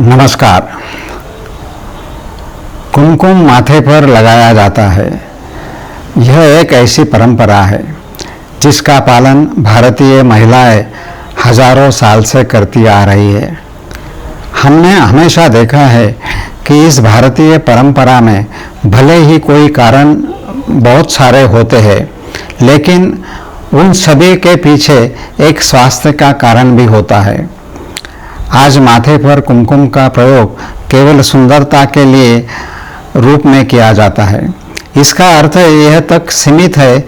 नमस्कार। कुमकुम माथे पर लगाया जाता है। यह एक ऐसी परंपरा है जिसका पालन भारतीय महिलाएं हजारों साल से करती आ रही है। हमने हमेशा देखा है कि इस भारतीय परंपरा में भले ही कोई कारण बहुत सारे होते हैं, लेकिन उन सभी के पीछे एक स्वास्थ्य का कारण भी होता है। आज माथे पर कुमकुम का प्रयोग केवल सुंदरता के लिए रूप में किया जाता है। इसका अर्थ यह तक सीमित है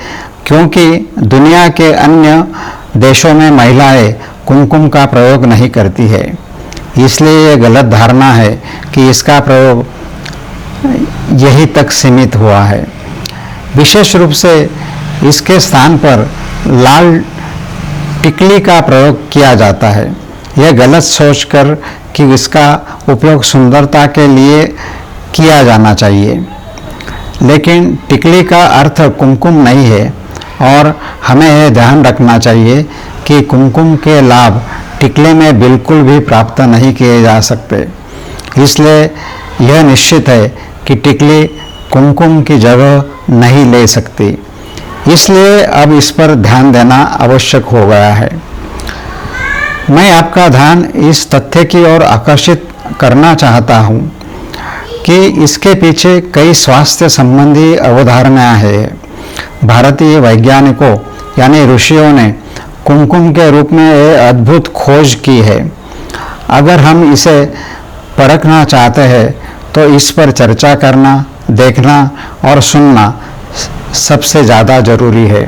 क्योंकि दुनिया के अन्य देशों में महिलाएं कुमकुम का प्रयोग नहीं करती है। इसलिए यह गलत धारणा है कि इसका प्रयोग यही तक सीमित हुआ है। विशेष रूप से इसके स्थान पर लाल टिकली का प्रयोग किया जाता है। यह गलत सोचकर कि इसका उपयोग सुंदरता के लिए किया जाना चाहिए, लेकिन टिकली का अर्थ कुमकुम नहीं है और हमें यह ध्यान रखना चाहिए कि कुमकुम के लाभ टिकले में बिल्कुल भी प्राप्त नहीं किए जा सकते। इसलिए यह निश्चित है कि टिकली कुमकुम की जगह नहीं ले सकती। इसलिए अब इस पर ध्यान देना आवश्यक हो गया है। मैं आपका ध्यान इस तथ्य की ओर आकर्षित करना चाहता हूँ कि इसके पीछे कई स्वास्थ्य संबंधी अवधारणाएं हैं। भारतीय वैज्ञानिकों यानी ऋषियों ने कुमकुम के रूप में एक अद्भुत खोज की है। अगर हम इसे परखना चाहते हैं तो इस पर चर्चा करना, देखना और सुनना सबसे ज़्यादा जरूरी है।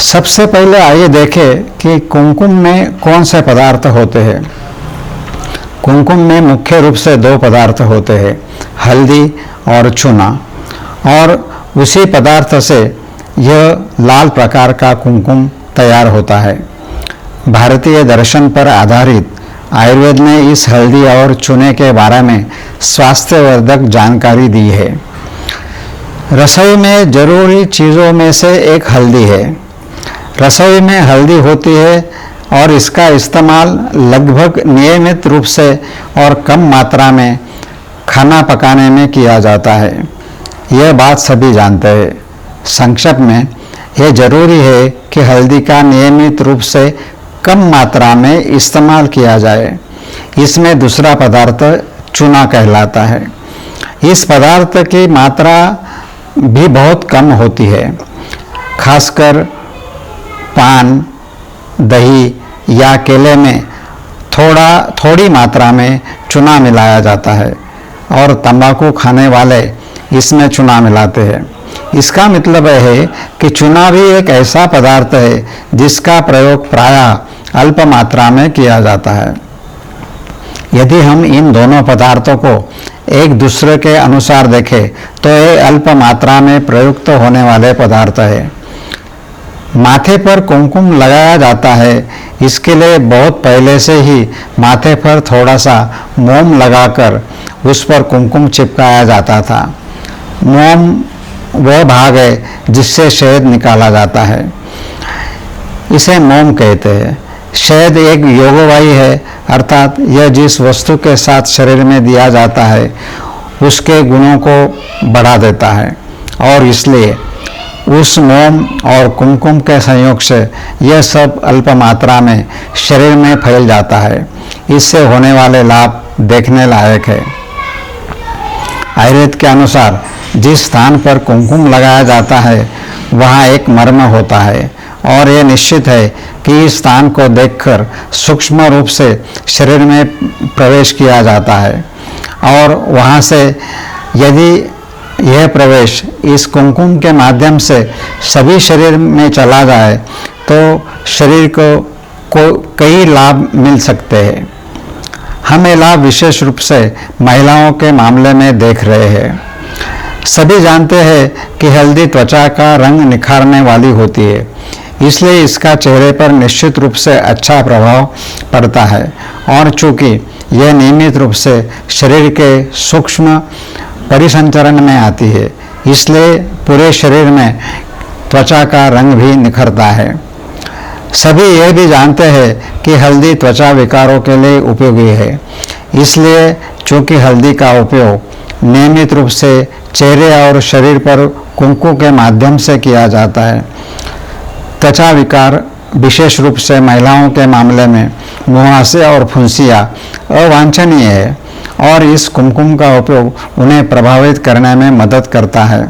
सबसे पहले आइए देखें कि कुमकुम में कौन से पदार्थ होते हैं। कुमकुम में मुख्य रूप से दो पदार्थ होते हैं, हल्दी और चूना, और उसी पदार्थ से यह लाल प्रकार का कुमकुम तैयार होता है। भारतीय दर्शन पर आधारित आयुर्वेद ने इस हल्दी और चूने के बारे में स्वास्थ्यवर्धक जानकारी दी है। रसोई में जरूरी चीज़ों में से एक हल्दी है। रसोई में हल्दी होती है और इसका इस्तेमाल लगभग नियमित रूप से और कम मात्रा में खाना पकाने में किया जाता है। यह बात सभी जानते हैं। संक्षेप में यह जरूरी है कि हल्दी का नियमित रूप से कम मात्रा में इस्तेमाल किया जाए। इसमें दूसरा पदार्थ चूना कहलाता है। इस पदार्थ की मात्रा भी बहुत कम होती है। खासकर पान, दही या केले में थोड़ी मात्रा में चूना मिलाया जाता है और तंबाकू खाने वाले इसमें चूना मिलाते हैं। इसका मतलब है कि चूना भी एक ऐसा पदार्थ है जिसका प्रयोग प्रायः अल्प मात्रा में किया जाता है। यदि हम इन दोनों पदार्थों को एक दूसरे के अनुसार देखें तो ये अल्प मात्रा में प्रयुक्त होने वाले पदार्थ है। माथे पर कुमकुम लगाया जाता है, इसके लिए बहुत पहले से ही माथे पर थोड़ा सा मोम लगाकर उस पर कुमकुम चिपकाया जाता था। मोम वह भाग है जिससे शहद निकाला जाता है, इसे मोम कहते हैं। शहद एक योगवाही है, अर्थात यह जिस वस्तु के साथ शरीर में दिया जाता है उसके गुणों को बढ़ा देता है, और इसलिए उस मोम और कुमकुम के संयोग से यह सब अल्प मात्रा में शरीर में फैल जाता है। इससे होने वाले लाभ देखने लायक है। आयुर्वेद के अनुसार जिस स्थान पर कुमकुम लगाया जाता है वहाँ एक मर्म होता है, और यह निश्चित है कि इस स्थान को देखकर सूक्ष्म रूप से शरीर में प्रवेश किया जाता है, और वहाँ से यदि यह प्रवेश इस कुमकुम के माध्यम से सभी शरीर में चला जाए तो शरीर को कई लाभ मिल सकते हैं। हम ये लाभ विशेष रूप से महिलाओं के मामले में देख रहे हैं। सभी जानते हैं कि हल्दी त्वचा का रंग निखारने वाली होती है, इसलिए इसका चेहरे पर निश्चित रूप से अच्छा प्रभाव पड़ता है, और चूंकि यह नियमित रूप से शरीर के सूक्ष्म परिसंचरण में आती है, इसलिए पूरे शरीर में त्वचा का रंग भी निखरता है। सभी यह भी जानते हैं कि हल्दी त्वचा विकारों के लिए उपयोगी है। इसलिए चूंकि हल्दी का उपयोग नियमित रूप से चेहरे और शरीर पर कुंकू के माध्यम से किया जाता है, त्वचा विकार विशेष रूप से महिलाओं के मामले में मुहासे और फुंसियाँ अवांछनीय है और इस कुमकुम का उपयोग उन्हें प्रभावित करने में मदद करता है।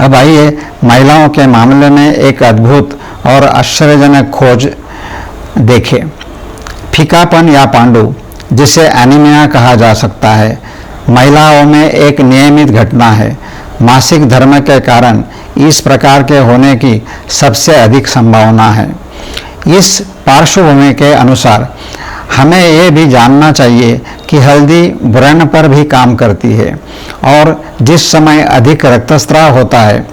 अब आइए महिलाओं के मामले में एक अद्भुत और आश्चर्यजनक खोज देखें। फीकापन या पांडु, जिसे एनीमिया कहा जा सकता है, महिलाओं में एक नियमित घटना है। मासिक धर्म के कारण इस प्रकार के होने की सबसे अधिक संभावना है। इस पार्श्वभूमि के अनुसार हमें यह भी जानना चाहिए कि हल्दी व्रण पर भी काम करती है और जिस समय अधिक रक्तस्राव होता है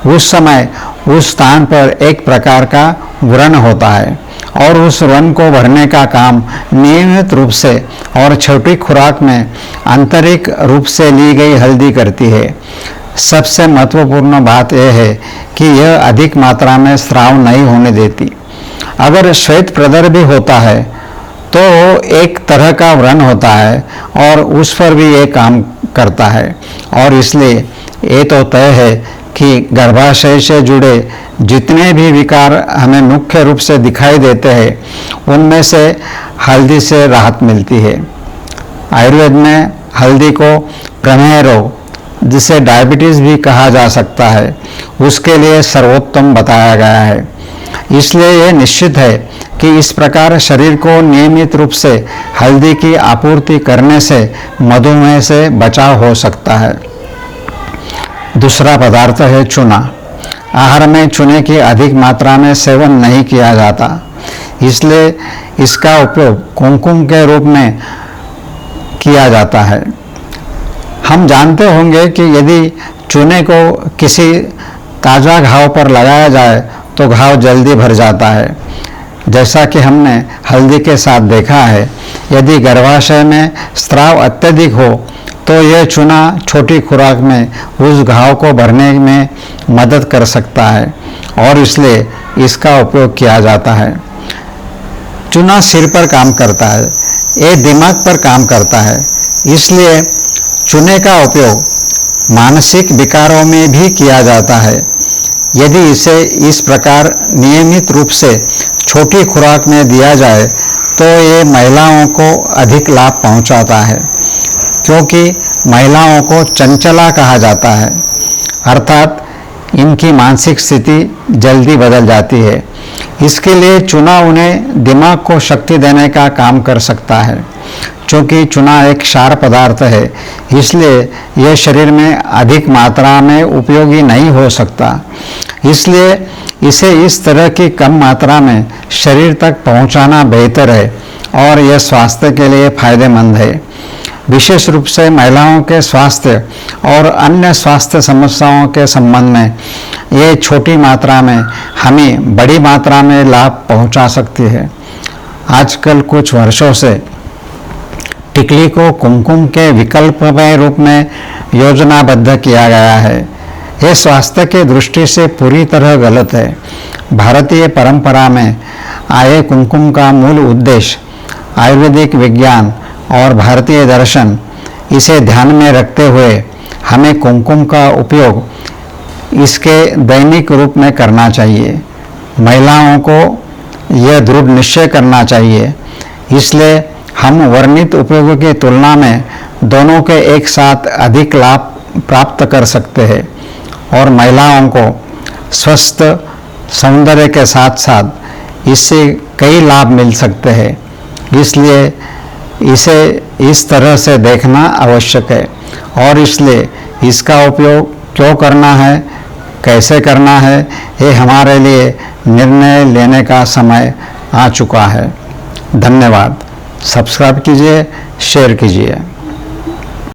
उस समय उस स्थान पर एक प्रकार का व्रण होता है और उस व्रण को भरने का काम नियमित रूप से और छोटी खुराक में आंतरिक रूप से ली गई हल्दी करती है। सबसे महत्वपूर्ण बात यह है कि यह अधिक मात्रा में स्राव नहीं होने देती। अगर श्वेत प्रदर भी होता है तो एक तरह का व्रण होता है और उस पर भी ये काम करता है और इसलिए ये तो तय है कि गर्भाशय से जुड़े जितने भी विकार हमें मुख्य रूप से दिखाई देते हैं उनमें से हल्दी से राहत मिलती है। आयुर्वेद में हल्दी को प्रमेह रोग, जिसे डायबिटीज़ भी कहा जा सकता है, उसके लिए सर्वोत्तम बताया गया है। इसलिए यह निश्चित है कि इस प्रकार शरीर को नियमित रूप से हल्दी की आपूर्ति करने से मधुमेह से बचाव हो सकता है। दूसरा पदार्थ है चूना। आहार में चूने की अधिक मात्रा में सेवन नहीं किया जाता, इसलिए इसका उपयोग कुमकुम के रूप में किया जाता है। हम जानते होंगे कि यदि चूने को किसी ताज़ा घाव पर लगाया जाए तो घाव जल्दी भर जाता है, जैसा कि हमने हल्दी के साथ देखा है। यदि गर्भाशय में स्राव अत्यधिक हो तो यह चूना छोटी खुराक में उस घाव को भरने में मदद कर सकता है और इसलिए इसका उपयोग किया जाता है। चूना सिर पर काम करता है, ये दिमाग पर काम करता है, इसलिए चूने का उपयोग मानसिक विकारों में भी किया जाता है। यदि इसे इस प्रकार नियमित रूप से छोटी खुराक में दिया जाए तो ये महिलाओं को अधिक लाभ पहुंचाता है, क्योंकि महिलाओं को चंचला कहा जाता है, अर्थात इनकी मानसिक स्थिति जल्दी बदल जाती है। इसके लिए चूना उन्हें दिमाग को शक्ति देने का काम कर सकता है। चूँकि चूना एक क्षार पदार्थ है, इसलिए यह शरीर में अधिक मात्रा में उपयोगी नहीं हो सकता, इसलिए इसे इस तरह की कम मात्रा में शरीर तक पहुंचाना बेहतर है और यह स्वास्थ्य के लिए फायदेमंद है। विशेष रूप से महिलाओं के स्वास्थ्य और अन्य स्वास्थ्य समस्याओं के संबंध में ये छोटी मात्रा में हमें बड़ी मात्रा में लाभ पहुंचा सकती है। आजकल कुछ वर्षों से टिकली को कुमकुम के विकल्प के रूप में योजनाबद्ध किया गया है। यह स्वास्थ्य की दृष्टि से पूरी तरह गलत है। भारतीय परंपरा में आए कुमकुम का मूल उद्देश्य आयुर्वेदिक विज्ञान और भारतीय दर्शन, इसे ध्यान में रखते हुए हमें कुमकुम का उपयोग इसके दैनिक रूप में करना चाहिए। महिलाओं को यह दृढ़ निश्चय करना चाहिए, इसलिए हम वर्णित उपयोगों की तुलना में दोनों के एक साथ अधिक लाभ प्राप्त कर सकते हैं और महिलाओं को स्वस्थ सौंदर्य के साथ साथ इससे कई लाभ मिल सकते हैं। इसलिए इसे इस तरह से देखना आवश्यक है और इसलिए इसका उपयोग क्यों करना है, कैसे करना है, ये हमारे लिए निर्णय लेने का समय आ चुका है। धन्यवाद। सब्सक्राइब कीजिए, शेयर कीजिए।